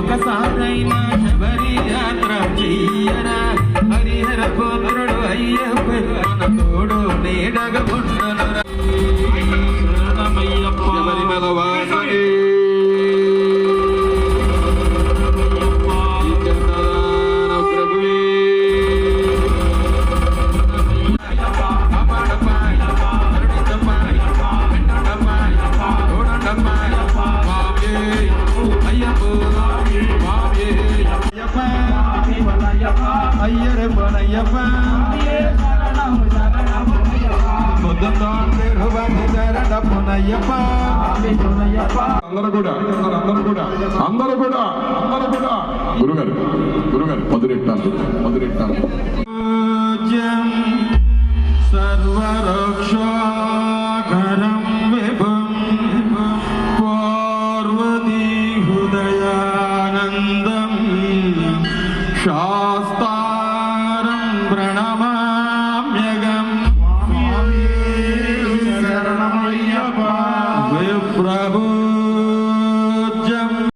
ఒకసారైనా శబరి యాత్ర చెయ్యరా హరిహర పుత్రుడు అయ్యప్ప మన తోడు నీడగా ఉండనురా శబరి భగవానుడే అయ్యరే బనయ్యప్ప అందరూ కూడా గురుగారు మొదలెట్టాలి సర్వరక్షాకరం విభం పార్వతీ హృదయానందం శాస్తా